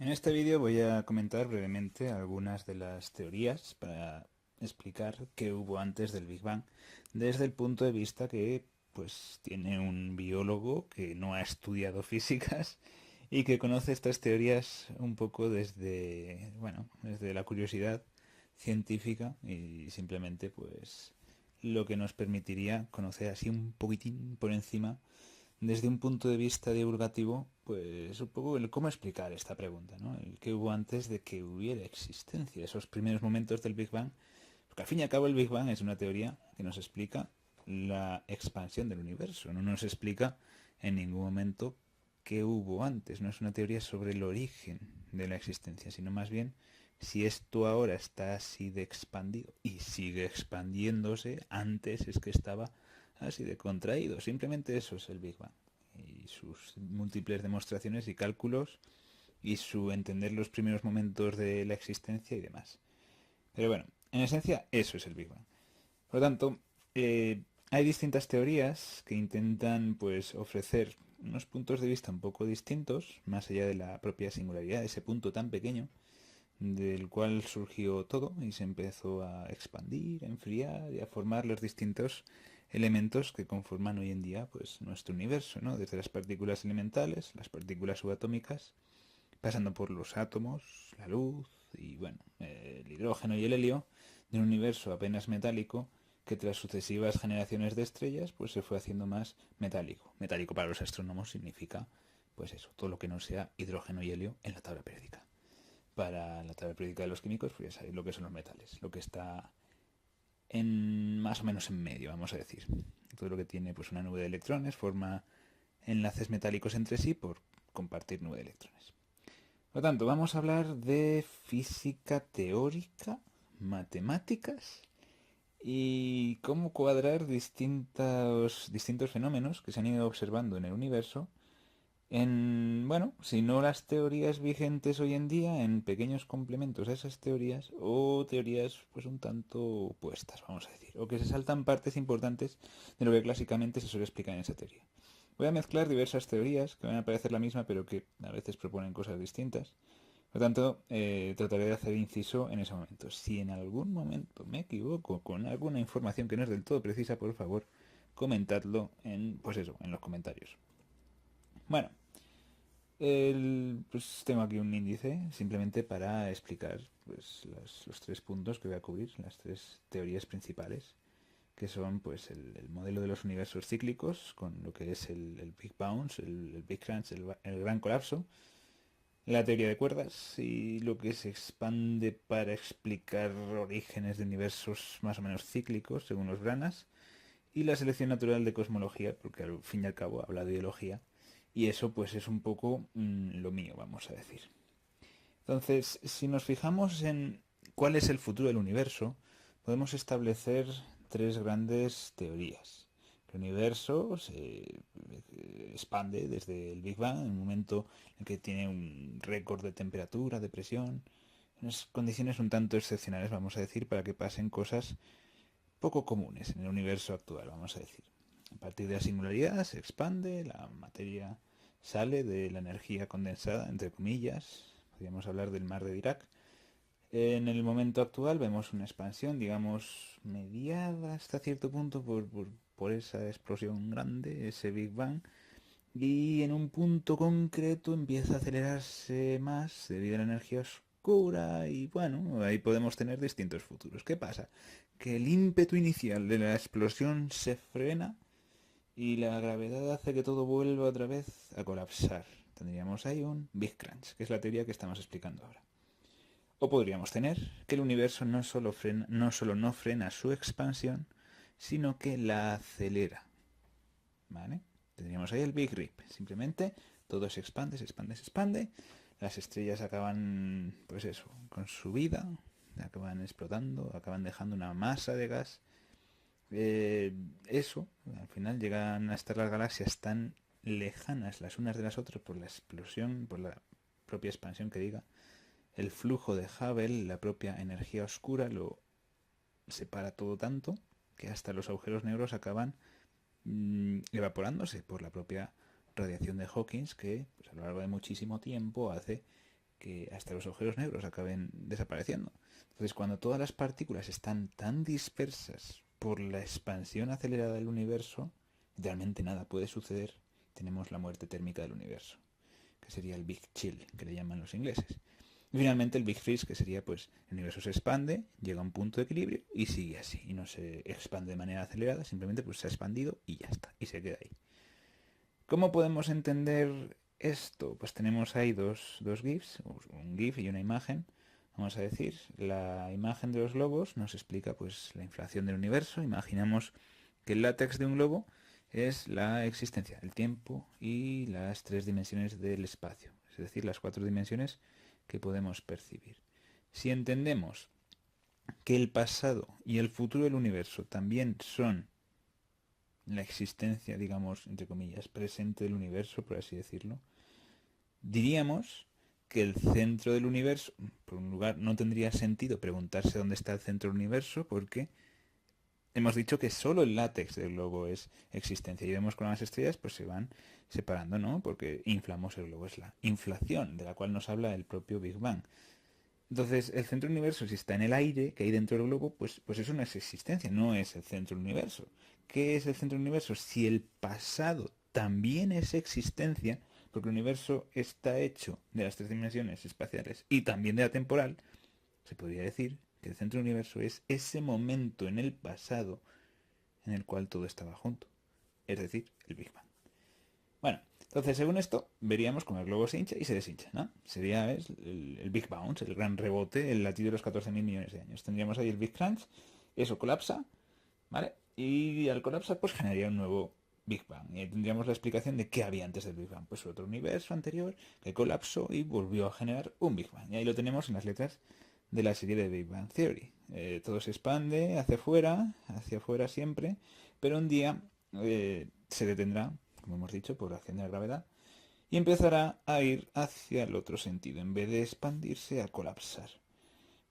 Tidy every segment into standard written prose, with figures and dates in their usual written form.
En este vídeo voy a comentar brevemente algunas de las teorías para explicar qué hubo antes del Big Bang desde el punto de vista que pues tiene un biólogo que no ha estudiado físicas y que conoce estas teorías un poco desde, bueno, desde la curiosidad científica y simplemente pues lo que nos permitiría conocer así un poquitín por encima desde un punto de vista divulgativo, pues un poco el cómo explicar esta pregunta, ¿no? El que hubo antes de que hubiera existencia, esos primeros momentos del Big Bang, porque al fin y al cabo el Big Bang es una teoría que nos explica la expansión del universo, no nos explica en ningún momento qué hubo antes, no es una teoría sobre el origen de la existencia, sino más bien si esto ahora está así de expandido y sigue expandiéndose, antes es que estaba así de contraído. Simplemente eso es el Big Bang. Y sus múltiples demostraciones y cálculos y su entender los primeros momentos de la existencia y demás. Pero bueno, en esencia eso es el Big Bang. Por lo tanto, hay distintas teorías que intentan pues ofrecer unos puntos de vista un poco distintos, más allá de la propia singularidad, ese punto tan pequeño del cual surgió todo y se empezó a expandir, a enfriar y a formar los distintos elementos que conforman hoy en día pues nuestro universo, ¿no? Desde las partículas elementales, las partículas subatómicas, pasando por los átomos, la luz y bueno, el hidrógeno y el helio, de un universo apenas metálico que tras sucesivas generaciones de estrellas pues se fue haciendo más metálico. Metálico para los astrónomos significa pues eso, todo lo que no sea hidrógeno y helio en la tabla periódica. Para la tabla periódica de los químicos, pues ya sabéis lo que son los metales, lo que está en más o menos en medio, vamos a decir. Todo lo que tiene pues una nube de electrones forma enlaces metálicos entre sí por compartir nube de electrones. Por lo tanto, vamos a hablar de física teórica, matemáticas y cómo cuadrar distintos fenómenos que se han ido observando en el universo bueno, si no las teorías vigentes hoy en día, en pequeños complementos a esas teorías o teorías pues un tanto opuestas, vamos a decir, o que se saltan partes importantes de lo que clásicamente se suele explicar en esa teoría. Voy a mezclar diversas teorías que van a parecer la misma, pero que a veces proponen cosas distintas. Por lo tanto, trataré de hacer inciso en ese momento. Si en algún momento me equivoco con alguna información que no es del todo precisa, por favor, comentadlo pues eso, en los comentarios. Bueno, pues tengo aquí un índice simplemente para explicar pues, los tres puntos que voy a cubrir, las tres teorías principales, que son pues el modelo de los universos cíclicos, con lo que es el Big Bounce, el Big Crunch, el gran colapso, la teoría de cuerdas y lo que se expande para explicar orígenes de universos más o menos cíclicos, según los Branas, y la selección natural de cosmología, porque al fin y al cabo habla de biología, y eso pues es un poco lo mío, vamos a decir. Entonces, si nos fijamos en cuál es el futuro del universo, podemos establecer tres grandes teorías. El universo se expande desde el Big Bang, en un momento en que tiene un récord de temperatura, de presión, en unas condiciones un tanto excepcionales, vamos a decir, para que pasen cosas poco comunes en el universo actual, vamos a decir. A partir de la singularidad se expande, la materia sale de la energía condensada, entre comillas, podríamos hablar del mar de Dirac. En el momento actual vemos una expansión, digamos, mediada hasta cierto punto por esa explosión grande, ese Big Bang, y en un punto concreto empieza a acelerarse más debido a la energía oscura y bueno, ahí podemos tener distintos futuros. ¿Qué pasa? Que el ímpetu inicial de la explosión se frena y la gravedad hace que todo vuelva otra vez a colapsar. Tendríamos ahí un Big Crunch, que es la teoría que estamos explicando ahora. O podríamos tener que el universo no solo no frena su expansión, sino que la acelera. ¿Vale? Tendríamos ahí el Big Rip. Simplemente todo se expande, se expande, se expande. Las estrellas acaban, pues eso, con su vida, acaban explotando, acaban dejando una masa de gas. Eso, al final llegan a estar las galaxias tan lejanas las unas de las otras por la explosión, por la propia expansión que diga. El flujo de Hubble, la propia energía oscura, lo separa todo tanto que hasta los agujeros negros acaban evaporándose por la propia radiación de Hawking que pues, a lo largo de muchísimo tiempo hace que hasta los agujeros negros acaben desapareciendo. Entonces, cuando todas las partículas están tan dispersas por la expansión acelerada del universo, realmente nada puede suceder. Tenemos la muerte térmica del universo, que sería el Big Chill, que le llaman los ingleses. Y finalmente el Big Freeze, que sería pues el universo se expande, llega a un punto de equilibrio y sigue así. Y no se expande de manera acelerada, simplemente pues se ha expandido y ya está. Y se queda ahí. ¿Cómo podemos entender esto? Pues tenemos ahí dos GIFs, un GIF y una imagen. Vamos a decir, la imagen de los globos nos explica pues la inflación del universo. Imaginamos que el látex de un globo es la existencia, el tiempo y las 3 dimensiones del espacio, es decir, las 4 dimensiones que podemos percibir. Si entendemos que el pasado y el futuro del universo también son la existencia, digamos, entre comillas, presente del universo, por así decirlo, diríamos que el centro del universo, por un lugar, no tendría sentido preguntarse dónde está el centro del universo, porque hemos dicho que solo el látex del globo es existencia y vemos con las estrellas pues se van separando, ¿no? Porque inflamos el globo, es la inflación de la cual nos habla el propio Big Bang. Entonces, el centro del universo, si está en el aire, que hay dentro del globo, pues eso no es existencia, no es el centro del universo. ¿Qué es el centro del universo? Si el pasado también es existencia, porque el universo está hecho de las 3 dimensiones espaciales y también de la temporal, se podría decir que el centro del universo es ese momento en el pasado en el cual todo estaba junto, es decir, el Big Bang. Bueno, entonces según esto, veríamos como el globo se hincha y se deshincha, ¿no? Sería el Big Bounce, el gran rebote, el latido de los 14.000 millones de años. Tendríamos ahí el Big Crunch, eso colapsa, ¿vale? Y al colapsar pues generaría un nuevo Big Bang. Y ahí tendríamos la explicación de qué había antes del Big Bang. Pues otro universo anterior que colapsó y volvió a generar un Big Bang. Y ahí lo tenemos en las letras de la serie de Big Bang Theory. Todo se expande hacia afuera siempre, pero un día se detendrá, como hemos dicho, por acción de la gravedad, y empezará a ir hacia el otro sentido, en vez de expandirse, a colapsar.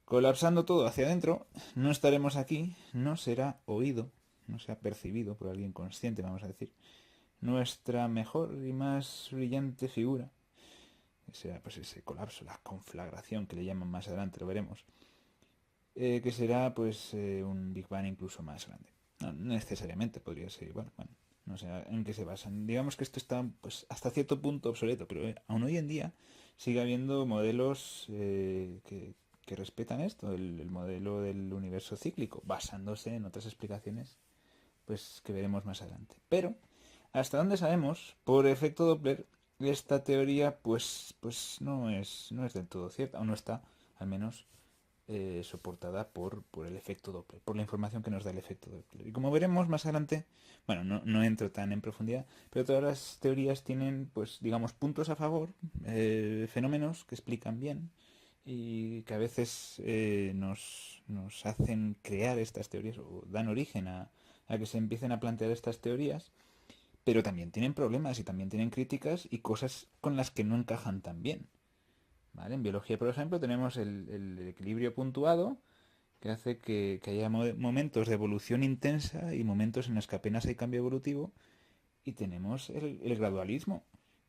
Colapsando todo hacia adentro, no estaremos aquí, no será oído, no será percibido por alguien consciente, vamos a decir, nuestra mejor y más brillante figura, que será pues ese colapso, la conflagración que le llaman más adelante, lo veremos, que será pues un Big Bang incluso más grande. No necesariamente podría ser igual, bueno, no sé en qué se basan. Digamos que esto está pues hasta cierto punto obsoleto, pero aún hoy en día sigue habiendo modelos que respetan esto, el modelo del universo cíclico, basándose en otras explicaciones pues que veremos más adelante. Pero, hasta donde sabemos, por efecto Doppler, esta teoría pues no es del todo cierta, o no está, al menos, soportada por el efecto Doppler, por la información que nos da el efecto Doppler. Y como veremos más adelante, bueno, no entro tan en profundidad, pero todas las teorías tienen, pues, digamos, puntos a favor, fenómenos que explican bien y que a veces nos hacen crear estas teorías o dan origen a que se empiecen a plantear estas teorías, pero también tienen problemas y también tienen críticas y cosas con las que no encajan tan bien. ¿Vale? En biología, por ejemplo, tenemos el equilibrio puntuado, que hace que haya momentos de evolución intensa y momentos en los que apenas hay cambio evolutivo, y tenemos el gradualismo,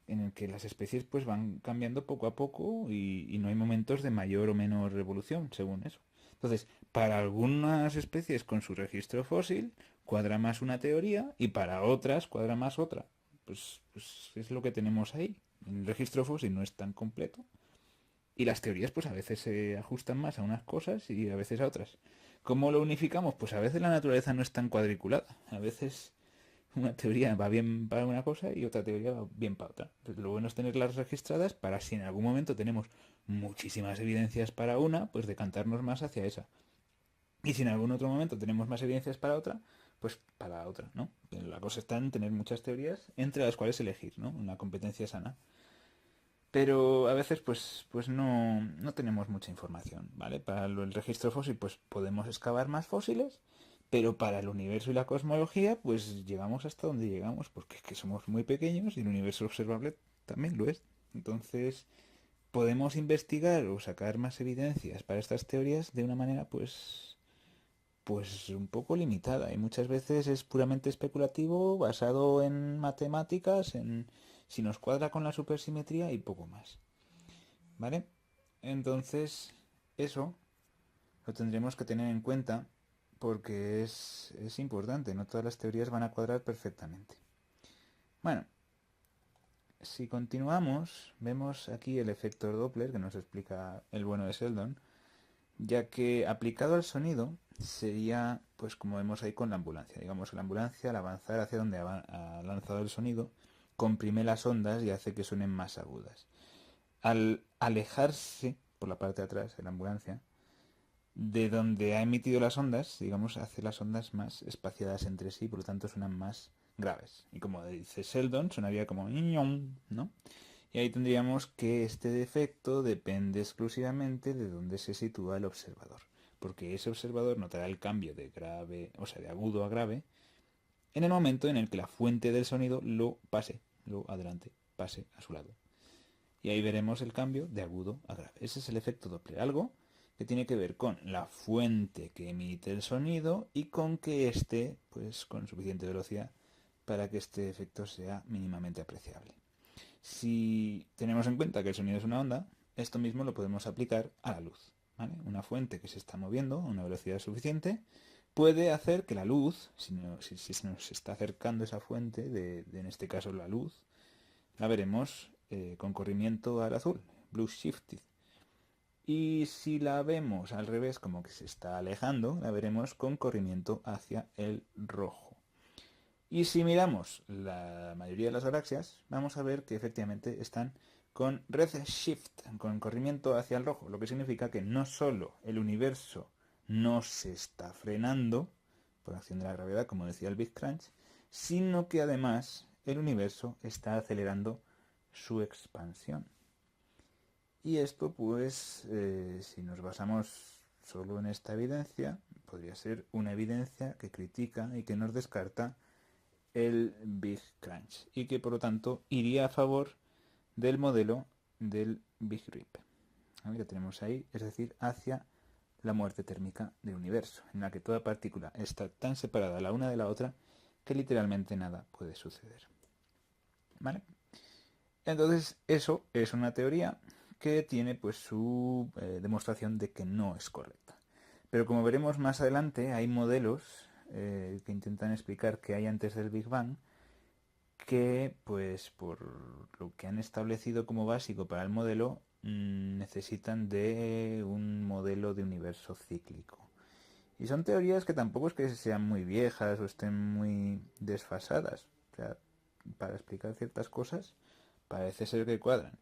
en el que las especies pues van cambiando poco a poco y no hay momentos de mayor o menor evolución, según eso. Entonces, para algunas especies con su registro fósil cuadra más una teoría y para otras cuadra más otra. Pues es lo que tenemos ahí. El registro fósil no es tan completo y las teorías pues a veces se ajustan más a unas cosas y a veces a otras. ¿Cómo lo unificamos? Pues a veces la naturaleza no es tan cuadriculada. A veces una teoría va bien para una cosa y otra teoría va bien para otra. Entonces, lo bueno es tenerlas registradas para si en algún momento tenemos muchísimas evidencias para una, pues decantarnos más hacia esa. Y si en algún otro momento tenemos más evidencias para otra, pues para otra, ¿no? La cosa está en tener muchas teorías entre las cuales elegir, ¿no? Una competencia sana. Pero a veces pues no tenemos mucha información, ¿vale? Para el registro fósil pues podemos excavar más fósiles, pero para el universo y la cosmología pues llegamos hasta donde llegamos, porque es que somos muy pequeños y el universo observable también lo es. Entonces podemos investigar o sacar más evidencias para estas teorías de una manera pues un poco limitada y muchas veces es puramente especulativo, basado en matemáticas, en si nos cuadra con la supersimetría y poco más. ¿Vale? Entonces, eso lo tendremos que tener en cuenta porque es importante, no todas las teorías van a cuadrar perfectamente. Bueno, si continuamos, vemos aquí el efecto Doppler que nos explica el bueno de Sheldon, ya que aplicado al sonido sería, pues como vemos ahí con la ambulancia. Digamos, la ambulancia al avanzar hacia donde ha lanzado el sonido, comprime las ondas y hace que suenen más agudas. Al alejarse por la parte de atrás de la ambulancia, de donde ha emitido las ondas, digamos, hace las ondas más espaciadas entre sí, por lo tanto suenan más graves. Y como dice Sheldon, sonaría como ñon, ¿no? Y ahí tendríamos que este defecto depende exclusivamente de dónde se sitúa el observador, porque ese observador notará el cambio de grave, o sea, de agudo a grave, en el momento en el que la fuente del sonido lo pase, lo adelante, pase a su lado. Y ahí veremos el cambio de agudo a grave. Ese es el efecto Doppler, algo que tiene que ver con la fuente que emite el sonido y con que esté pues con suficiente velocidad para que este efecto sea mínimamente apreciable. Si tenemos en cuenta que el sonido es una onda, esto mismo lo podemos aplicar a la luz, ¿vale? Una fuente que se está moviendo a una velocidad suficiente puede hacer que la luz, si se nos está acercando esa fuente, en este caso la luz, la veremos con corrimiento al azul, blue shifted. Y si la vemos al revés, como que se está alejando, la veremos con corrimiento hacia el rojo. Y si miramos la mayoría de las galaxias, vamos a ver que efectivamente están con redshift, con corrimiento hacia el rojo, lo que significa que no solo el universo no se está frenando por acción de la gravedad, como decía el Big Crunch, sino que además el universo está acelerando su expansión. Y esto, pues, si nos basamos solo en esta evidencia, podría ser una evidencia que critica y que nos descarta el Big Crunch y que por lo tanto iría a favor del modelo del Big Rip. ¿Vale? Que tenemos ahí, es decir, hacia la muerte térmica del universo, en la que toda partícula está tan separada la una de la otra que literalmente nada puede suceder. ¿Vale? Entonces, eso es una teoría que tiene pues su demostración de que no es correcta. Pero como veremos más adelante, hay modelos que intentan explicar qué hay antes del Big Bang que, pues, por lo que han establecido como básico para el modelo, necesitan de un modelo de universo cíclico. Y son teorías que tampoco es que sean muy viejas o estén muy desfasadas. O sea, para explicar ciertas cosas parece ser que cuadran.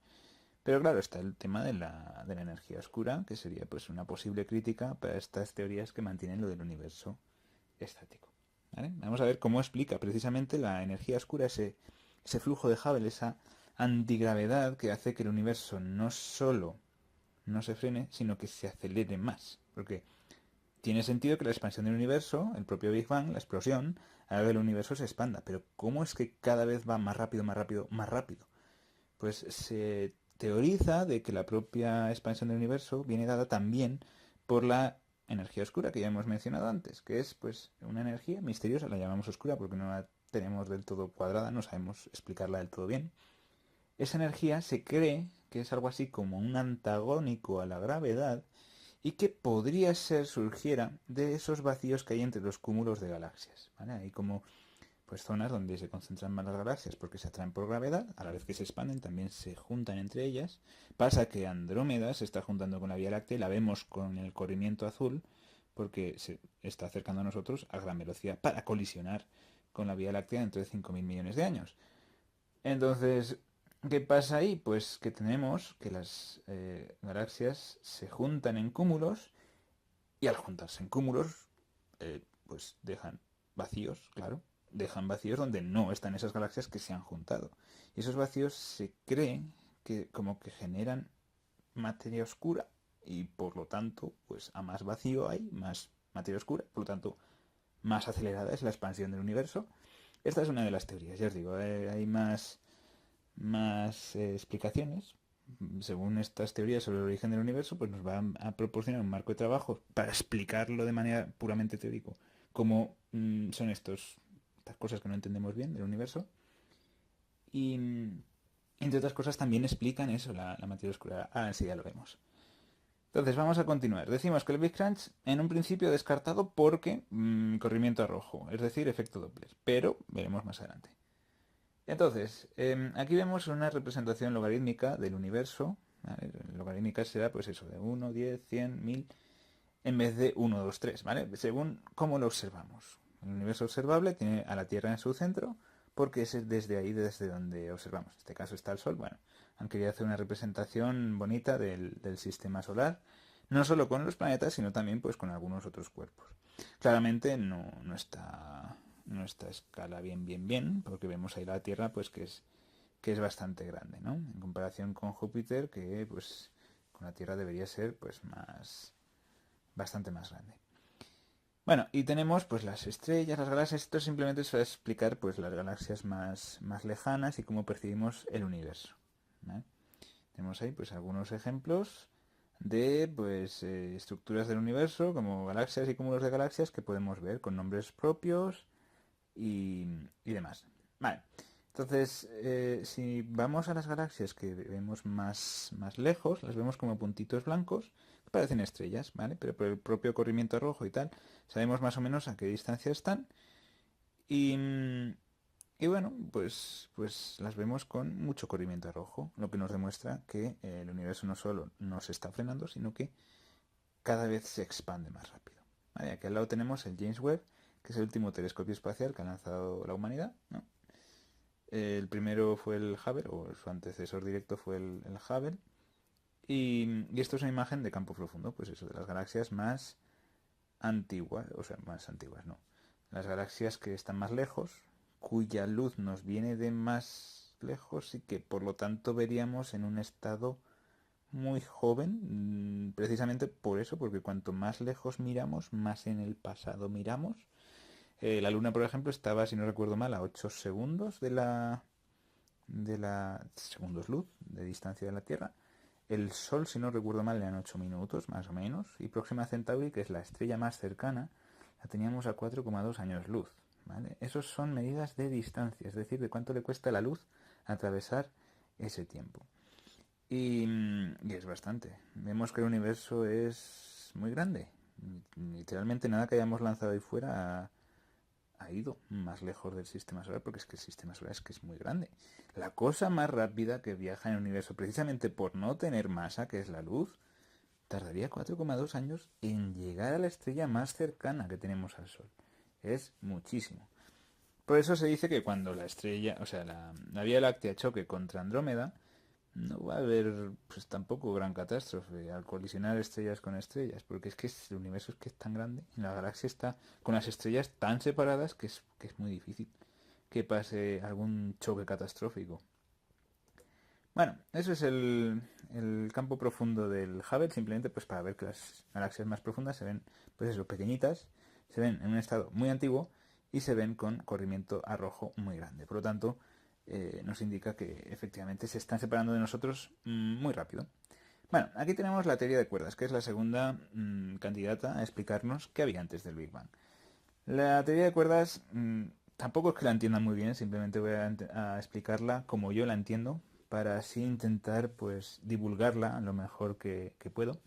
Pero claro, está el tema de la energía oscura, que sería pues una posible crítica para estas teorías que mantienen lo del universo estático. ¿Vale? Vamos a ver cómo explica precisamente la energía oscura, ese flujo de Hubble, esa antigravedad que hace que el universo no solo no se frene, sino que se acelere más. Porque tiene sentido que la expansión del universo, el propio Big Bang, la explosión, haga que el universo se expanda. Pero ¿cómo es que cada vez va más rápido, más rápido, más rápido? Pues se teoriza de que la propia expansión del universo viene dada también por la energía oscura que ya hemos mencionado antes, que es pues una energía misteriosa, la llamamos oscura porque no la tenemos del todo cuadrada, no sabemos explicarla del todo bien. Esa energía se cree que es algo así como un antagónico a la gravedad y que podría ser surgiera de esos vacíos que hay entre los cúmulos de galaxias, ¿vale? Hay como pues zonas donde se concentran más las galaxias porque se atraen por gravedad, a la vez que se expanden también se juntan entre ellas. Pasa que Andrómeda se está juntando con la Vía Láctea y la vemos con el corrimiento azul porque se está acercando a nosotros a gran velocidad para colisionar con la Vía Láctea dentro de 5.000 millones de años. Entonces, ¿qué pasa ahí? Pues que tenemos que las galaxias se juntan en cúmulos y al juntarse en cúmulos, pues dejan vacíos, claro, dejan vacíos donde no están esas galaxias que se han juntado. Y esos vacíos se creen que como que generan materia oscura y por lo tanto, pues a más vacío hay, más materia oscura, por lo tanto, más acelerada es la expansión del universo. Esta es una de las teorías, ya os digo, hay más explicaciones. Según estas teorías sobre el origen del universo, pues nos van a proporcionar un marco de trabajo para explicarlo de manera puramente teórico, cómo son estas cosas que no entendemos bien del universo. Y entre otras cosas también explican eso, la materia oscura. Ah, sí, ya lo vemos. Entonces vamos a continuar. Decimos que el Big Crunch en un principio descartado porque corrimiento a rojo, es decir, efecto Doppler, pero veremos más adelante. Entonces, aquí vemos una representación logarítmica del universo. ¿Vale? Logarítmica será pues eso, de 1, 10, 100, 1000, en vez de 1, 2, 3, ¿vale? Según cómo lo observamos. El universo observable tiene a la Tierra en su centro, porque es desde ahí desde donde observamos. En este caso está el Sol. Bueno, han querido hacer una representación bonita del sistema solar, no solo con los planetas, sino también pues con algunos otros cuerpos. Claramente no está a escala bien, porque vemos ahí la Tierra pues que es bastante grande, ¿no? En comparación con Júpiter, que pues con la Tierra debería ser pues bastante más grande. Bueno, y tenemos pues las estrellas, las galaxias. Esto simplemente es para explicar pues las galaxias más lejanas y cómo percibimos el universo, ¿vale? Tenemos ahí pues algunos ejemplos de pues estructuras del universo como galaxias y cúmulos de galaxias que podemos ver con nombres propios y demás. Vale, entonces si vamos a las galaxias que vemos más lejos, las vemos como puntitos blancos que parecen estrellas, ¿vale? Pero por el propio corrimiento rojo y tal, sabemos más o menos a qué distancia están y, y bueno, pues las vemos con mucho corrimiento rojo, lo que nos demuestra que el universo no solo no se está frenando, sino que cada vez se expande más rápido. Vale, aquí al lado tenemos el James Webb, que es el último telescopio espacial que ha lanzado la humanidad, ¿no? El primero fue el Hubble, o su antecesor directo fue el Hubble. Y esto es una imagen de campo profundo, pues eso, de las galaxias más antiguas, o sea, más antiguas, no. Las galaxias que están más lejos, cuya luz nos viene de más lejos y que por lo tanto veríamos en un estado muy joven, precisamente por eso, porque cuanto más lejos miramos, más en el pasado miramos. La Luna, por ejemplo, estaba, si no recuerdo mal, a 8 segundos de la segundos luz de distancia de la Tierra. El Sol, si no recuerdo mal, eran 8 minutos, más o menos. Y Próxima Centauri, que es la estrella más cercana, la teníamos a 4,2 años luz, ¿vale? Esos son medidas de distancia, es decir, de cuánto le cuesta a la luz atravesar ese tiempo. Y es bastante. Vemos que el universo es muy grande. Literalmente nada que hayamos lanzado ahí fuera ha ido más lejos del sistema solar, porque es que el sistema solar es que es muy grande. La cosa más rápida que viaja en el universo, precisamente por no tener masa, que es la luz, tardaría 4,2 años en llegar a la estrella más cercana que tenemos al Sol. Es muchísimo. Por eso se dice que cuando la estrella, o sea, la Vía Láctea choque contra Andrómeda, no va a haber pues tampoco gran catástrofe al colisionar estrellas con estrellas, porque es que el universo es que es tan grande, y la galaxia está con las estrellas tan separadas que es muy difícil que pase algún choque catastrófico. Bueno, eso es el campo profundo del Hubble, simplemente pues para ver que las galaxias más profundas se ven, pues eso, pequeñitas, se ven en un estado muy antiguo y se ven con corrimiento a rojo muy grande. Por lo tanto, nos indica que efectivamente se están separando de nosotros muy rápido. Bueno, aquí tenemos la teoría de cuerdas, que es la segunda candidata a explicarnos qué había antes del Big Bang. La teoría de cuerdas tampoco es que la entienda muy bien, simplemente voy a explicarla como yo la entiendo, para así intentar pues divulgarla lo mejor que puedo.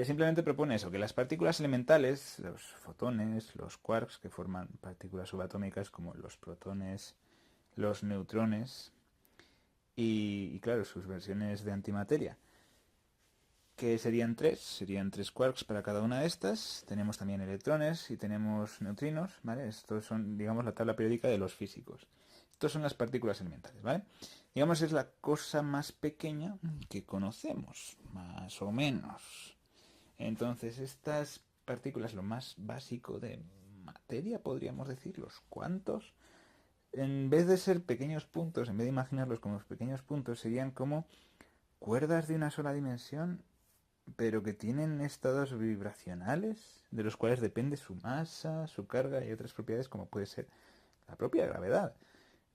Simplemente propone eso, que las partículas elementales, los fotones, los quarks, que forman partículas subatómicas como los protones, los neutrones y claro, sus versiones de antimateria, que serían tres quarks para cada una de estas. Tenemos también electrones y tenemos neutrinos, ¿vale? Estos son, digamos, la tabla periódica de los físicos. Estos son las partículas elementales, ¿vale? Digamos, es la cosa más pequeña que conocemos, más o menos. Entonces, estas partículas, lo más básico de materia, podríamos decir, los cuantos, en vez de ser pequeños puntos, en vez de imaginarlos como pequeños puntos, serían como cuerdas de una sola dimensión, pero que tienen estados vibracionales, de los cuales depende su masa, su carga y otras propiedades, como puede ser la propia gravedad.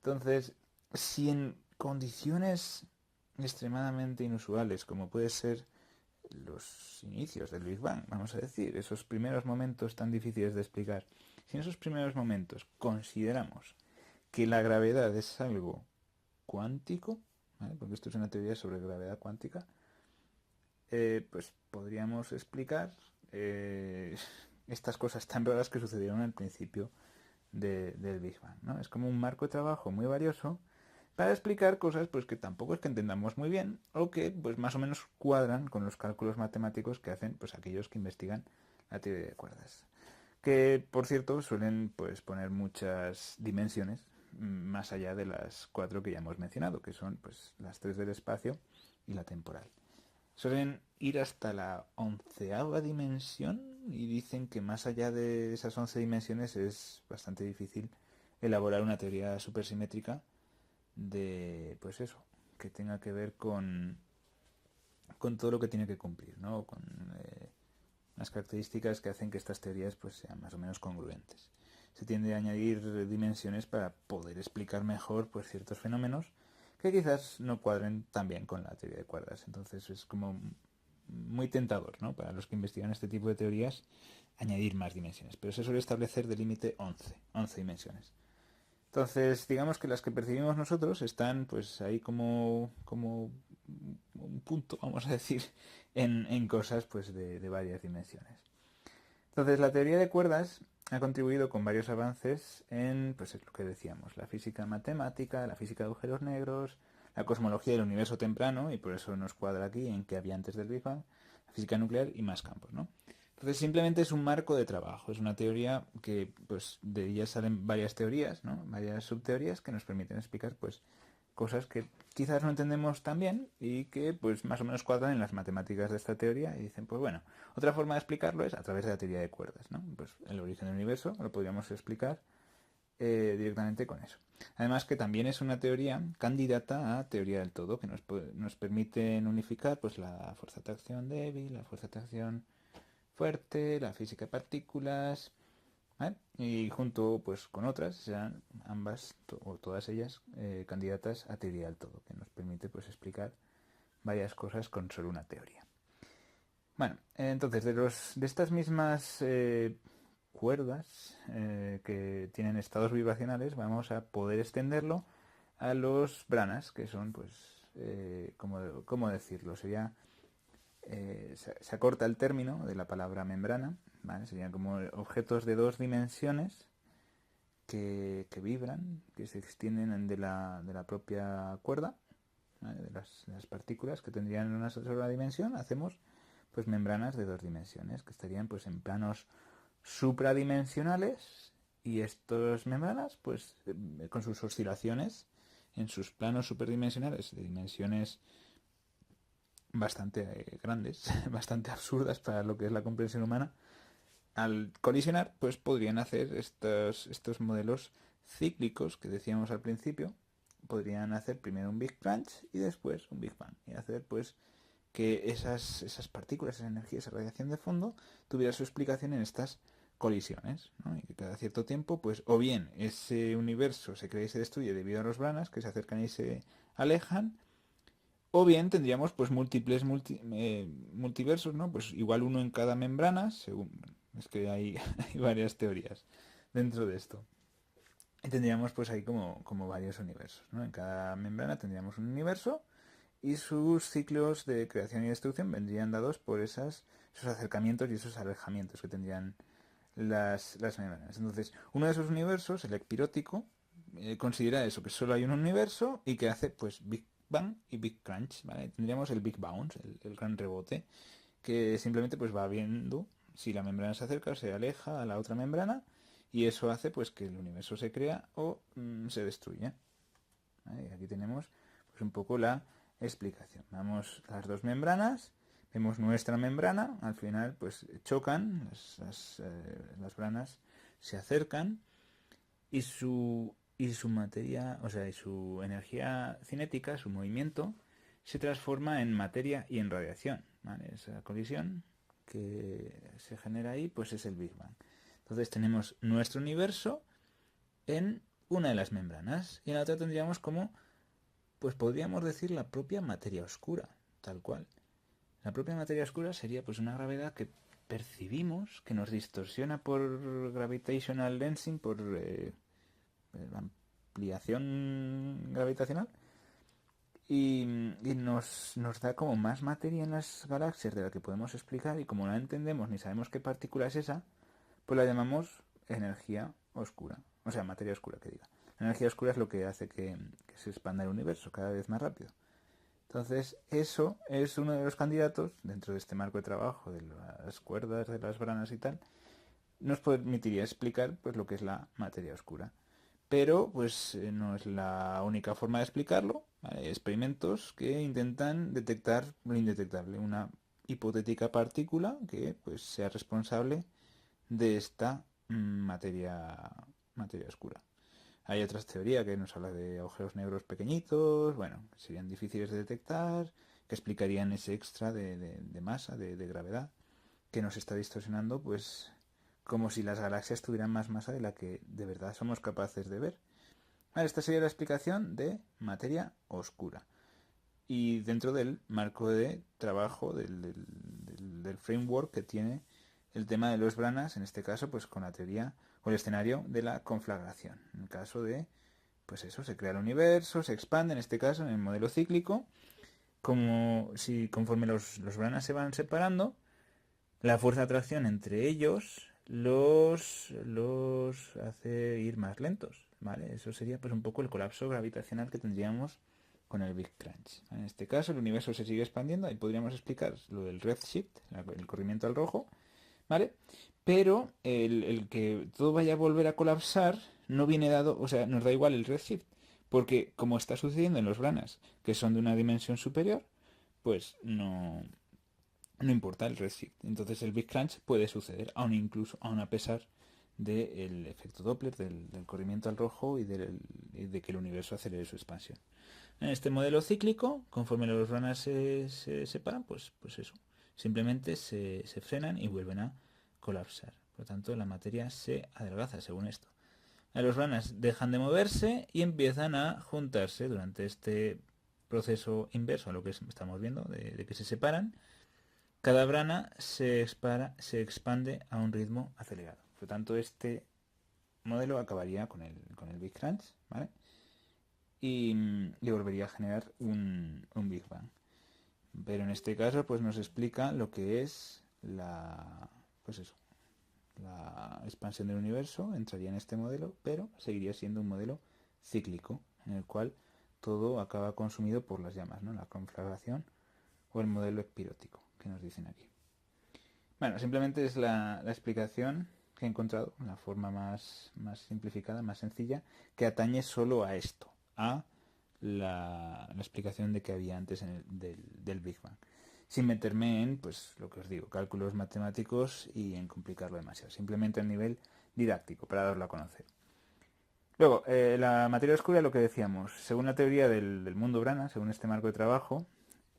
Entonces, si en condiciones extremadamente inusuales, como puede ser los inicios del Big Bang, vamos a decir, esos primeros momentos tan difíciles de explicar, si en esos primeros momentos consideramos que la gravedad es algo cuántico, ¿vale? Porque esto es una teoría sobre gravedad cuántica, pues podríamos explicar estas cosas tan raras que sucedieron al principio del Big Bang, ¿no? Es como un marco de trabajo muy valioso para explicar cosas pues que tampoco es que entendamos muy bien o que pues más o menos cuadran con los cálculos matemáticos que hacen pues aquellos que investigan la teoría de cuerdas. Que por cierto suelen pues poner muchas dimensiones más allá de las cuatro que ya hemos mencionado, que son pues las tres del espacio y la temporal. Suelen ir hasta la 11ª dimensión y dicen que más allá de esas 11 dimensiones es bastante difícil elaborar una teoría supersimétrica de, pues eso, que tenga que ver con todo lo que tiene que cumplir, ¿no? Con las características que hacen que estas teorías pues sean más o menos congruentes. Se tiende a añadir dimensiones para poder explicar mejor pues ciertos fenómenos que quizás no cuadren tan bien con la teoría de cuerdas. Entonces es como muy tentador, ¿no? Para los que investigan este tipo de teorías añadir más dimensiones. Pero se suele establecer de límite 11 dimensiones. Entonces, digamos que las que percibimos nosotros están pues ahí como un punto, vamos a decir, en cosas pues de varias dimensiones. Entonces, la teoría de cuerdas ha contribuido con varios avances en, pues es lo que decíamos, la física matemática, la física de agujeros negros, la cosmología del universo temprano, y por eso nos cuadra aquí en qué había antes del Big Bang, la física nuclear y más campos, ¿no? Entonces simplemente es un marco de trabajo, es una teoría que pues de ella salen varias teorías, ¿no? Varias subteorías que nos permiten explicar pues cosas que quizás no entendemos tan bien y que pues más o menos cuadran en las matemáticas de esta teoría y dicen pues bueno, otra forma de explicarlo es a través de la teoría de cuerdas, ¿no? Pues el origen del universo lo podríamos explicar directamente con eso. Además que también es una teoría candidata a teoría del todo que nos permite unificar pues la fuerza de atracción débil, la fuerza de atracción fuerte, la física de partículas, ¿vale? Y junto pues con otras serán ambas o todas ellas candidatas a teoría del todo, que nos permite pues explicar varias cosas con solo una teoría. Bueno, entonces de estas mismas cuerdas que tienen estados vibracionales vamos a poder extenderlo a los branas, que son pues ¿cómo decirlo? Sería se acorta el término de la palabra membrana, ¿vale? Serían como objetos de dos dimensiones que vibran, que se extienden de la propia cuerda, ¿vale? De las partículas que tendrían una sola dimensión, hacemos pues membranas de dos dimensiones, que estarían pues en planos supradimensionales y estas membranas pues con sus oscilaciones en sus planos superdimensionales de dimensiones bastante grandes, bastante absurdas para lo que es la comprensión humana, al colisionar, pues podrían hacer estos modelos cíclicos que decíamos al principio, podrían hacer primero un Big Crunch y después un Big Bang, y hacer pues que esas partículas, esa energía, esa radiación de fondo tuviera su explicación en estas colisiones, ¿no? Y que cada cierto tiempo, pues o bien ese universo se crea y se destruye debido a los branas que se acercan y se alejan, o bien tendríamos pues múltiples multiversos, ¿no? Pues igual uno en cada membrana, según es que hay, hay varias teorías dentro de esto. Y tendríamos pues ahí como varios universos, ¿no? En cada membrana tendríamos un universo y sus ciclos de creación y destrucción vendrían dados por esos acercamientos y esos alejamientos que tendrían las membranas. Entonces, uno de esos universos, el ecpirótico, considera eso, que solo hay un universo y que hace pues Big Bang y Big Crunch, ¿vale? Tendríamos el Big Bounce, el gran rebote, que simplemente pues va viendo si la membrana se acerca o se aleja a la otra membrana y eso hace pues que el universo se crea o se destruya. ¿Vale? Y aquí tenemos pues un poco la explicación. Vamos las dos membranas, vemos nuestra membrana, al final pues chocan, las branas se acercan y su materia, o sea, y su energía cinética, su movimiento, se transforma en materia y en radiación, ¿vale? Esa colisión que se genera ahí, pues es el Big Bang. Entonces tenemos nuestro universo en una de las membranas y en la otra tendríamos como, pues podríamos decir la propia materia oscura, tal cual. La propia materia oscura sería pues una gravedad que percibimos, que nos distorsiona por gravitational lensing, por la ampliación gravitacional y nos da como más materia en las galaxias de la que podemos explicar, y como no la entendemos ni sabemos qué partícula es esa, pues la llamamos energía oscura, o sea, materia oscura, que diga. La energía oscura es lo que hace que se expanda el universo cada vez más rápido. Entonces, eso es uno de los candidatos, dentro de este marco de trabajo, de las cuerdas, de las branas y tal, nos permitiría explicar pues lo que es la materia oscura. Pero pues no es la única forma de explicarlo. Hay experimentos que intentan detectar lo indetectable, una hipotética partícula que pues sea responsable de esta materia oscura. Hay otras teorías que nos habla de agujeros negros pequeñitos, bueno, que serían difíciles de detectar, que explicarían ese extra de masa, de gravedad, que nos está distorsionando, pues como si las galaxias tuvieran más masa de la que de verdad somos capaces de ver. Vale, esta sería la explicación de materia oscura. Y dentro del marco de trabajo, del framework que tiene el tema de los branas, en este caso, pues con la teoría o el escenario de la conflagración. En el caso de, pues eso, se crea el universo, se expande, en este caso, en el modelo cíclico, como si conforme los branas se van separando, la fuerza de atracción entre ellos los hace ir más lentos, ¿vale? Eso sería pues un poco el colapso gravitacional que tendríamos con el Big Crunch. En este caso el universo se sigue expandiendo y podríamos explicar lo del redshift, el corrimiento al rojo, ¿vale? Pero el que todo vaya a volver a colapsar no viene dado, o sea, nos da igual el redshift, porque como está sucediendo en los branas, que son de una dimensión superior, pues no importa el redshift. Entonces el Big Crunch puede suceder, aun a pesar del efecto Doppler, del corrimiento al rojo y de que el universo acelere su expansión. En este modelo cíclico, conforme los runners se separan, pues eso. Simplemente se frenan y vuelven a colapsar. Por lo tanto, la materia se adelgaza según esto. Los runners dejan de moverse y empiezan a juntarse durante este proceso inverso a lo que estamos viendo, de que se separan. Cada brana se expande a un ritmo acelerado. Por lo tanto, este modelo acabaría con el Big Crunch, ¿vale? Y volvería a generar un Big Bang. Pero en este caso, pues nos explica lo que es pues eso, la expansión del universo, entraría en este modelo, pero seguiría siendo un modelo cíclico, en el cual todo acaba consumido por las llamas, ¿no? La conflagración o el modelo espirótico, que nos dicen aquí. Bueno, simplemente es la explicación que he encontrado, la forma más simplificada, más sencilla, que atañe solo a esto, a la explicación de que había antes del Big Bang. Sin meterme en, pues, lo que os digo, cálculos matemáticos y en complicarlo demasiado. Simplemente a nivel didáctico, para darlo a conocer. Luego, la materia oscura, lo que decíamos, según la teoría del mundo Brana, según este marco de trabajo,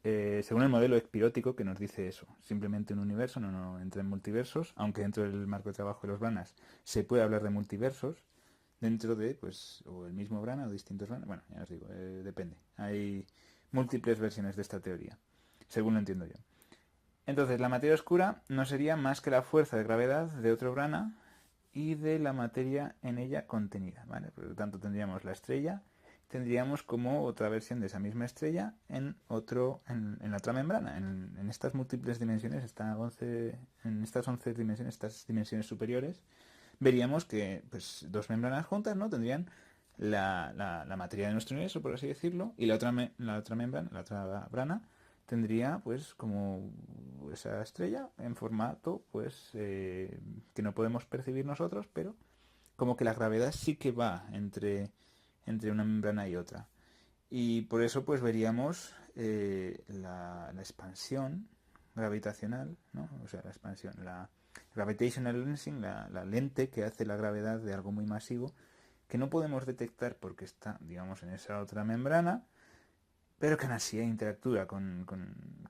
según el modelo espirótico que nos dice eso, simplemente un universo, no entra en multiversos, aunque dentro del marco de trabajo de los Branas se puede hablar de multiversos, dentro de, pues, o el mismo Brana o distintos Branas, bueno, ya os digo, depende. Hay múltiples versiones de esta teoría, según lo entiendo yo. Entonces, la materia oscura no sería más que la fuerza de gravedad de otro Brana y de la materia en ella contenida, ¿vale? Por lo tanto, tendríamos la estrella, tendríamos como otra versión de esa misma estrella en la otra membrana. En estas múltiples dimensiones, en estas 11 dimensiones, estas dimensiones superiores, veríamos que pues, dos membranas juntas, ¿no? Tendrían la materia de nuestro universo, por así decirlo, y la otra membrana, la otra brana, tendría pues como esa estrella en formato pues que no podemos percibir nosotros, pero como que la gravedad sí que va entre una membrana y otra. Y por eso pues veríamos la expansión gravitacional, ¿no? O sea, la expansión, la gravitational lensing, la lente que hace la gravedad de algo muy masivo, que no podemos detectar porque está, digamos, en esa otra membrana, pero que aún así interactúa con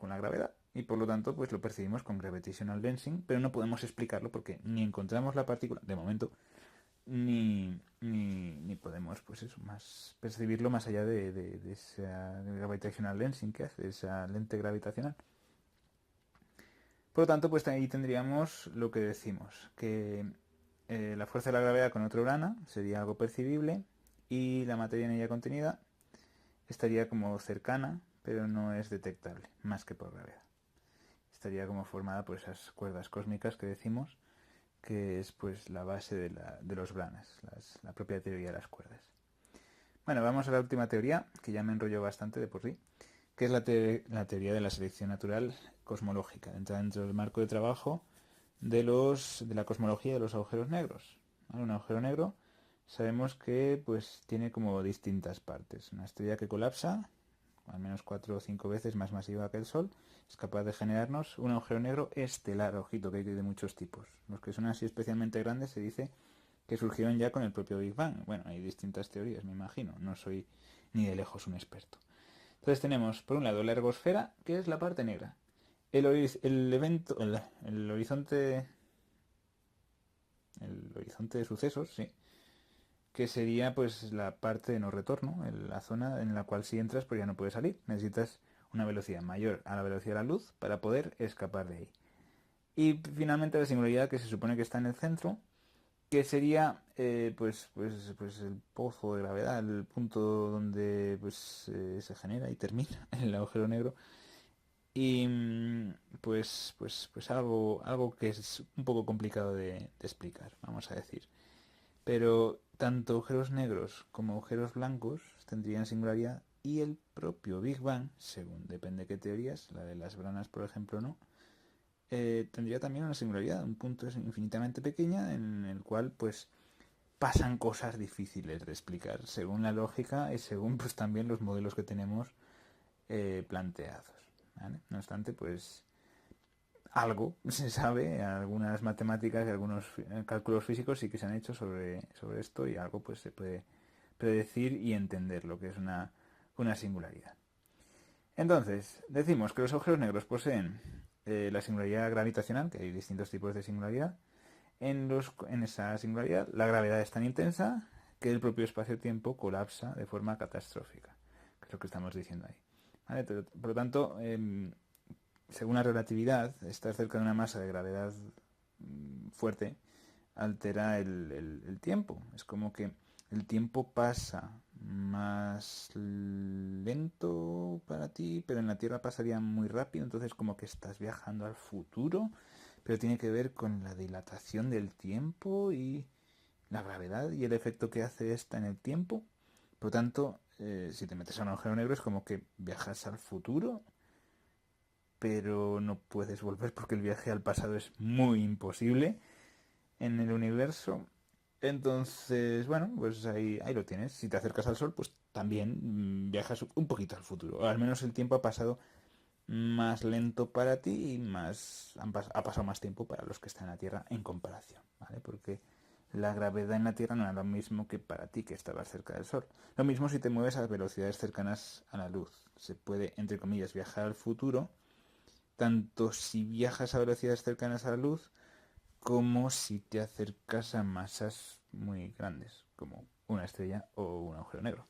la gravedad. Y por lo tanto, pues lo percibimos con gravitational lensing, pero no podemos explicarlo porque ni encontramos la partícula, de momento, ni podemos pues eso, más percibirlo más allá de esa gravitational lensing que hace, esa lente gravitacional. Por lo tanto, pues ahí tendríamos lo que decimos, que la fuerza de la gravedad con otro Urana sería algo percibible y la materia en ella contenida estaría como cercana, pero no es detectable, más que por gravedad. Estaría como formada por esas cuerdas cósmicas que decimos, que es pues la base de los branes, la propia teoría de las cuerdas. Bueno, vamos a la última teoría, que ya me enrolló bastante de por sí, que es la teoría de la selección natural cosmológica. Entra dentro del marco de trabajo de la cosmología de los agujeros negros. ¿Vale? Un agujero negro sabemos que pues tiene como distintas partes. Una estrella que colapsa, al menos 4 o 5 veces más masiva que el Sol, es capaz de generarnos un agujero negro estelar, ojito, que hay de muchos tipos. Los que son así especialmente grandes se dice que surgieron ya con el propio Big Bang. Bueno, hay distintas teorías, me imagino, no soy ni de lejos un experto. Entonces tenemos, por un lado, la ergosfera, que es la parte negra. El horizonte de sucesos, sí, que sería pues la parte de no retorno, la zona en la cual si entras pues ya no puedes salir. Necesitas una velocidad mayor a la velocidad de la luz para poder escapar de ahí. Y finalmente la singularidad, que se supone que está en el centro, que sería pues el pozo de gravedad, el punto donde se genera y termina el agujero negro. Y pues algo que es un poco complicado de explicar, vamos a decir. Pero tanto agujeros negros como agujeros blancos tendrían singularidad y el propio Big Bang, según depende de qué teorías, la de las branas por ejemplo no, tendría también una singularidad, un punto infinitamente pequeña en el cual pues pasan cosas difíciles de explicar según la lógica y según pues también los modelos que tenemos planteados. ¿Vale? No obstante, pues algo se sabe, algunas matemáticas y algunos cálculos físicos sí que se han hecho sobre esto y algo pues se puede predecir y entender lo que es una singularidad. Entonces, decimos que los agujeros negros poseen la singularidad gravitacional, que hay distintos tipos de singularidad. En esa singularidad, la gravedad es tan intensa que el propio espacio-tiempo colapsa de forma catastrófica, que es lo que estamos diciendo ahí. ¿Vale? Por lo tanto, según la relatividad, estar cerca de una masa de gravedad fuerte altera el tiempo. Es como que el tiempo pasa más lento para ti, pero en la Tierra pasaría muy rápido, entonces como que estás viajando al futuro, pero tiene que ver con la dilatación del tiempo y la gravedad y el efecto que hace esta en el tiempo. Por lo tanto, si te metes a un agujero negro es como que viajas al futuro, pero no puedes volver porque el viaje al pasado es muy imposible en el universo. Entonces, bueno, pues ahí lo tienes. Si te acercas al Sol, pues también viajas un poquito al futuro. O al menos el tiempo ha pasado más lento para ti y ha pasado más tiempo para los que están en la Tierra en comparación, ¿vale? Porque la gravedad en la Tierra no es lo mismo que para ti que estabas cerca del Sol. Lo mismo si te mueves a velocidades cercanas a la luz. Se puede, entre comillas, viajar al futuro, tanto si viajas a velocidades cercanas a la luz como si te acercas a masas muy grandes, como una estrella o un agujero negro.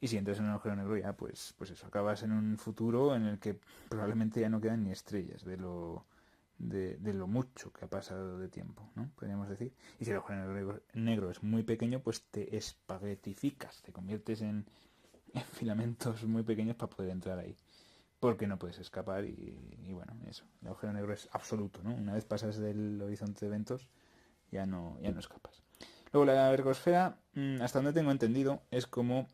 Y si entras en un agujero negro ya, pues eso, acabas en un futuro en el que probablemente ya no quedan ni estrellas de lo mucho que ha pasado de tiempo, ¿no? Podríamos decir. Y si el agujero negro es muy pequeño, pues te espaguetificas, te conviertes en filamentos muy pequeños para poder entrar ahí porque no puedes escapar y bueno, eso. El agujero negro es absoluto, ¿no? Una vez pasas del horizonte de eventos, ya no escapas. Luego la ergosfera, hasta donde tengo entendido, es como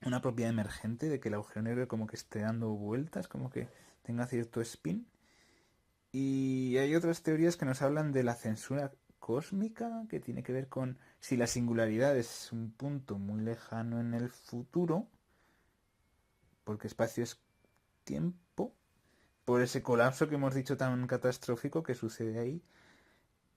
una propiedad emergente de que el agujero negro como que esté dando vueltas, como que tenga cierto spin. Y hay otras teorías que nos hablan de la censura cósmica, que tiene que ver con si la singularidad es un punto muy lejano en el futuro, porque espacio es tiempo, por ese colapso que hemos dicho tan catastrófico que sucede ahí,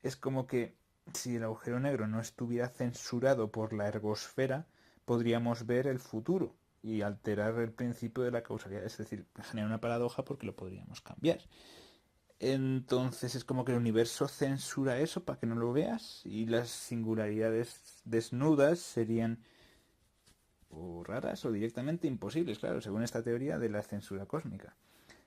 es como que si el agujero negro no estuviera censurado por la ergosfera, podríamos ver el futuro y alterar el principio de la causalidad, es decir, genera una paradoja porque lo podríamos cambiar. Entonces es como que el universo censura eso para que no lo veas y las singularidades desnudas serían o raras o directamente imposibles, claro, según esta teoría de la censura cósmica.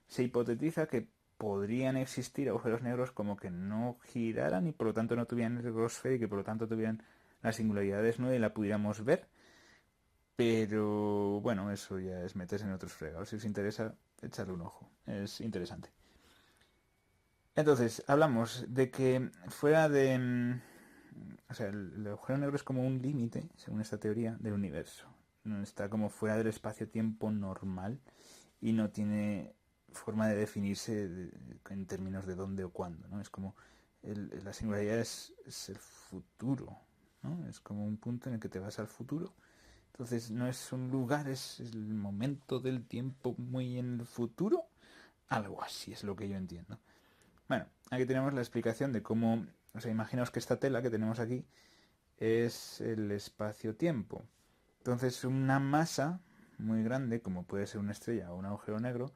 Se hipotetiza que podrían existir agujeros negros como que no giraran y por lo tanto no tuvieran ergosfera y que por lo tanto tuvieran la singularidad desnuda y la pudiéramos ver, Pero bueno, eso ya es meterse en otros fregados. Si os interesa, echarle un ojo. Es interesante. Entonces, hablamos de que fuera de... o sea, el agujero negro es como un límite, según esta teoría, del universo. No está como fuera del espacio-tiempo normal y no tiene forma de definirse en términos de dónde o cuándo, ¿no? Es como la singularidad es el futuro, ¿no? Es como un punto en el que te vas al futuro. Entonces no es un lugar, es el momento del tiempo muy en el futuro. Algo así es lo que yo entiendo. Bueno, aquí tenemos la explicación de cómo, o sea, imaginaos que esta tela que tenemos aquí es el espacio-tiempo. Entonces una masa muy grande, como puede ser una estrella o un agujero negro,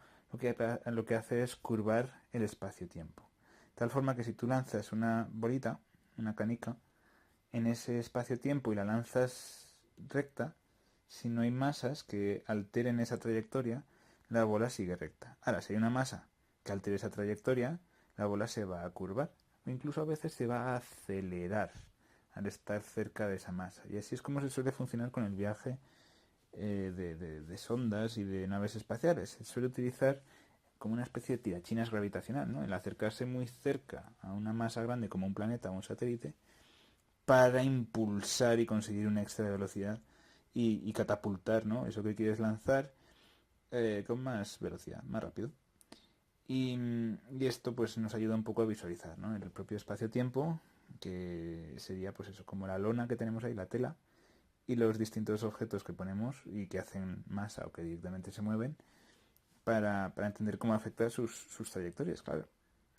lo que hace es curvar el espacio-tiempo. De tal forma que si tú lanzas una bolita, una canica, en ese espacio-tiempo y la lanzas recta, si no hay masas que alteren esa trayectoria, la bola sigue recta. Ahora, si hay una masa que altere esa trayectoria, la bola se va a curvar o incluso a veces se va a acelerar al estar cerca de esa masa. Y así es como se suele funcionar con el viaje de sondas y de naves espaciales. Se suele utilizar como una especie de tirachinas gravitacional, ¿no? El acercarse muy cerca a una masa grande como un planeta o un satélite para impulsar y conseguir un extra de velocidad y catapultar, ¿no? Eso que quieres lanzar con más velocidad, más rápido. Y esto pues nos ayuda un poco a visualizar, ¿no? El propio espacio-tiempo, que sería pues eso, como la lona que tenemos ahí, la tela, y los distintos objetos que ponemos y que hacen masa o que directamente se mueven para entender cómo afecta sus trayectorias, claro.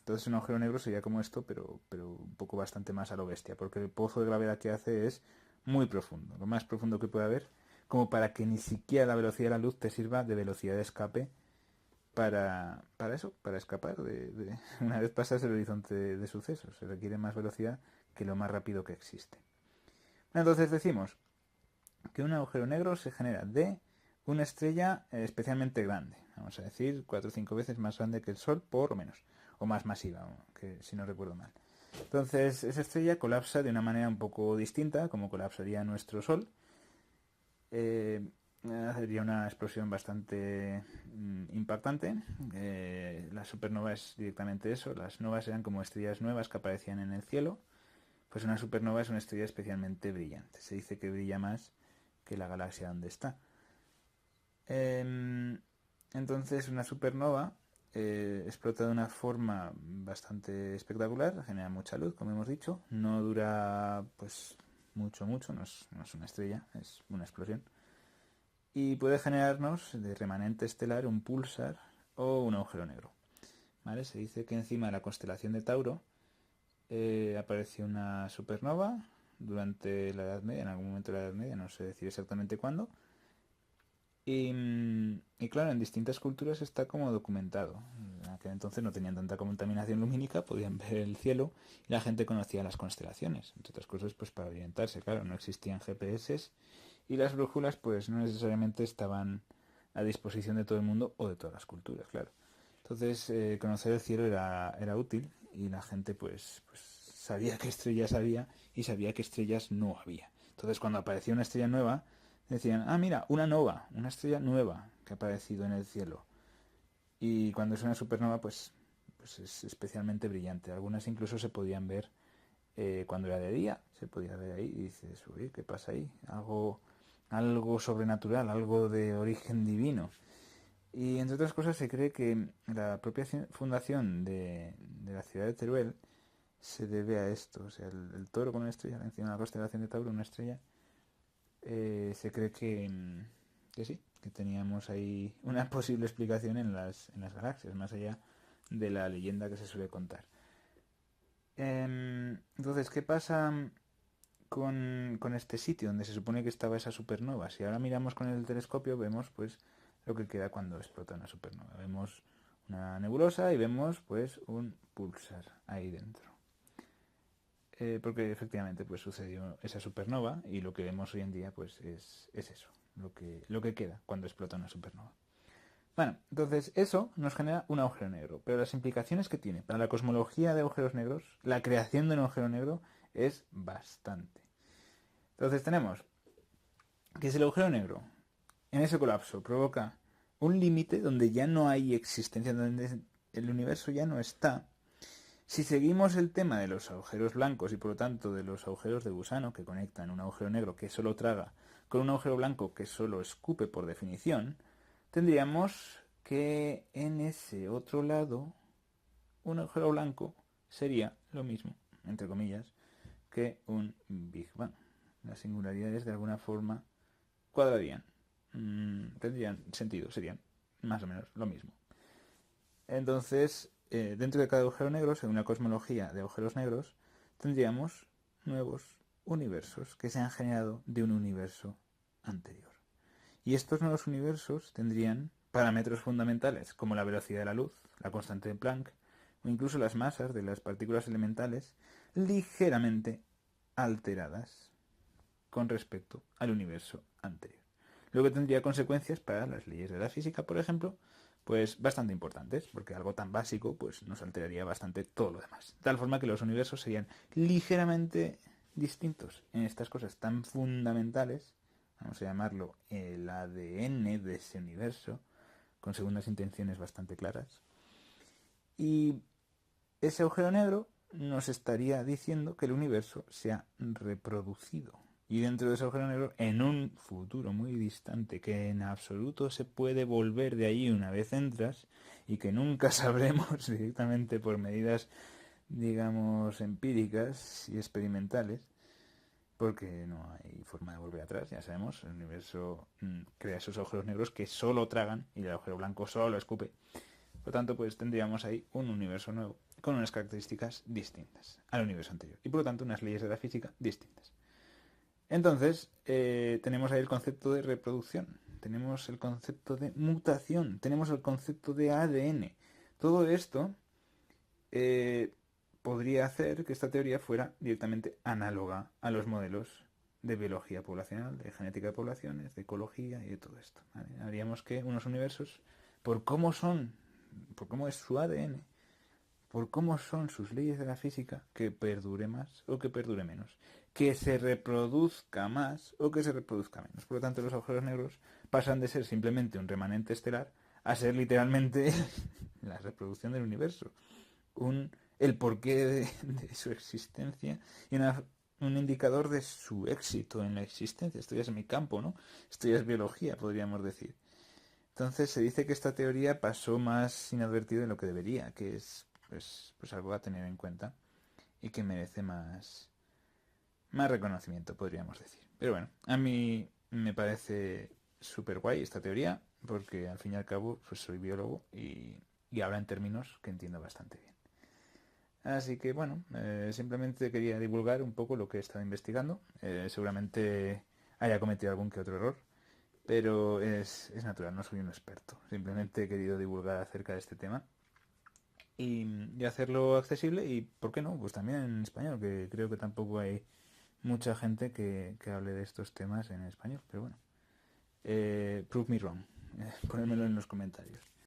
Entonces un agujero negro sería como esto, pero un poco bastante más a lo bestia, porque el pozo de gravedad que hace es muy profundo, lo más profundo que puede haber, como para que ni siquiera la velocidad de la luz te sirva de velocidad de escape para eso, para escapar una vez pasas el horizonte de sucesos. Se requiere más velocidad que lo más rápido que existe. Entonces decimos que un agujero negro se genera de una estrella especialmente grande, vamos a decir 4 o 5 veces más grande que el Sol, por lo menos, o más masiva, que si no recuerdo mal. Entonces esa estrella colapsa de una manera un poco distinta, como colapsaría nuestro Sol. Sería una explosión bastante impactante. La supernova es directamente eso. Las novas eran como estrellas nuevas que aparecían en el cielo. Pues una supernova es una estrella especialmente brillante. Se dice que brilla más que la galaxia donde está. Entonces una supernova explota de una forma bastante espectacular, genera mucha luz, como hemos dicho. No dura pues mucho, no es una estrella, es una explosión. Y puede generarnos de remanente estelar un púlsar o un agujero negro. ¿Vale? Se dice que encima de la constelación de Tauro apareció una supernova durante la Edad Media, en algún momento de la Edad Media, no sé decir exactamente cuándo. Y claro, en distintas culturas está como documentado. En aquel entonces no tenían tanta contaminación lumínica, podían ver el cielo y la gente conocía las constelaciones, entre otras cosas pues para orientarse. Claro, no existían GPS y las brújulas pues no necesariamente estaban a disposición de todo el mundo o de todas las culturas, claro. Entonces conocer el cielo era útil y la gente pues sabía qué estrellas había y sabía qué estrellas no había. Entonces cuando aparecía una estrella nueva decían, ah mira, una nova, una estrella nueva que ha aparecido en el cielo. Y cuando es una supernova pues es especialmente brillante. Algunas incluso se podían ver cuando era de día, se podía ver ahí y dices, uy, ¿qué pasa ahí? Algo sobrenatural, algo de origen divino. Y entre otras cosas se cree que la propia fundación de la ciudad de Teruel se debe a esto. O sea, el toro con una estrella, encima de la constelación de Tauro, una estrella, se cree que sí, que teníamos ahí una posible explicación en las galaxias, más allá de la leyenda que se suele contar. Entonces, ¿qué pasa con este sitio donde se supone que estaba esa supernova? Si ahora miramos con el telescopio, vemos pues lo que queda cuando explota una supernova. Vemos una nebulosa y vemos pues un pulsar ahí dentro. Porque efectivamente pues sucedió esa supernova y lo que vemos hoy en día pues es eso, lo que queda cuando explota una supernova. Bueno, entonces eso nos genera un agujero negro, pero las implicaciones que tiene para la cosmología de agujeros negros, la creación de un agujero negro es bastante. Entonces tenemos, ¿qué es el agujero negro? en ese colapso provoca un límite donde ya no hay existencia, donde el universo ya no está. Si seguimos el tema de los agujeros blancos y por lo tanto de los agujeros de gusano que conectan un agujero negro que solo traga con un agujero blanco que solo escupe por definición, tendríamos que en ese otro lado un agujero blanco sería lo mismo, entre comillas, que un Big Bang. Las singularidades de alguna forma cuadrarían, tendrían sentido, serían más o menos lo mismo. Entonces, dentro de cada agujero negro, según la cosmología de agujeros negros, tendríamos nuevos universos que se han generado de un universo anterior. Y estos nuevos universos tendrían parámetros fundamentales como la velocidad de la luz, la constante de Planck o incluso las masas de las partículas elementales ligeramente alteradas con respecto al universo anterior. Lo que tendría consecuencias para las leyes de la física, por ejemplo, pues bastante importantes, porque algo tan básico pues nos alteraría bastante todo lo demás. De tal forma que los universos serían ligeramente distintos en estas cosas tan fundamentales, vamos a llamarlo el ADN de ese universo, con segundas intenciones bastante claras. Y ese agujero negro nos estaría diciendo que el universo se ha reproducido. Y dentro de ese agujero negro, en un futuro muy distante, que en absoluto se puede volver de allí una vez entras, y que nunca sabremos directamente por medidas, digamos, empíricas y experimentales, porque no hay forma de volver atrás, ya sabemos, el universo crea esos agujeros negros que solo tragan y el agujero blanco solo escupe. Por lo tanto, pues tendríamos ahí un universo nuevo con unas características distintas al universo anterior y por lo tanto unas leyes de la física distintas. Entonces, tenemos ahí el concepto de reproducción, tenemos el concepto de mutación, tenemos el concepto de ADN. Todo esto podría hacer que esta teoría fuera directamente análoga a los modelos de biología poblacional, de genética de poblaciones, de ecología y de todo esto, ¿vale? Haríamos que unos universos, por cómo son, por cómo es su ADN, por cómo son sus leyes de la física, que perdure más o que perdure menos, que se reproduzca más o que se reproduzca menos. Por lo tanto, los agujeros negros pasan de ser simplemente un remanente estelar a ser literalmente la reproducción del universo, el porqué de su existencia y un indicador de su éxito en la existencia. Esto ya es mi campo, ¿no? Esto ya es biología, podríamos decir. Entonces se dice que esta teoría pasó más inadvertida de lo que debería, que es pues algo a tener en cuenta y que merece más reconocimiento, podríamos decir. Pero bueno, a mí me parece súper guay esta teoría, porque al fin y al cabo pues soy biólogo y habla en términos que entiendo bastante bien. Así que bueno, simplemente quería divulgar un poco lo que he estado investigando. Seguramente haya cometido algún que otro error, pero es natural, no soy un experto. Simplemente he querido divulgar acerca de este tema y hacerlo accesible y, ¿por qué no? Pues también en español, que creo que tampoco hay mucha gente que hable de estos temas en español, pero bueno. Prove me wrong. Ponérmelo en los comentarios.